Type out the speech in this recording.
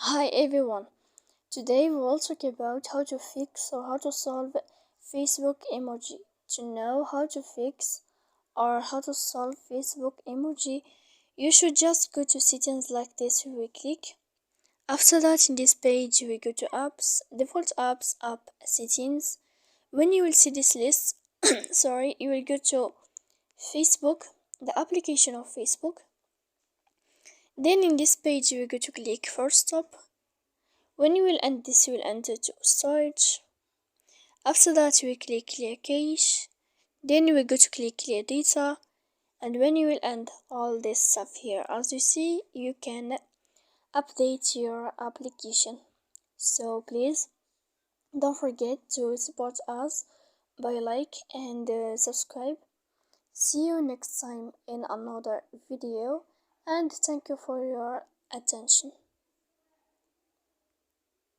Hi everyone. Today we will talk about how to fix or how to solve Facebook emoji. To know how to fix or how to solve Facebook emoji, you should just go to settings like this. We click. After that, in this page, we go to apps, default apps, app settings. When you will see this list, you will go to Facebook, the application of Facebook. Then in this page, we go to click first stop. When you will end this, you will enter to storage. After that, we click clear cache. Then you will go to click clear data. And when you will end all this stuff here, as you see, you can update your application. So please don't forget to support us by like and subscribe. See you next time in another video, and thank you for your attention.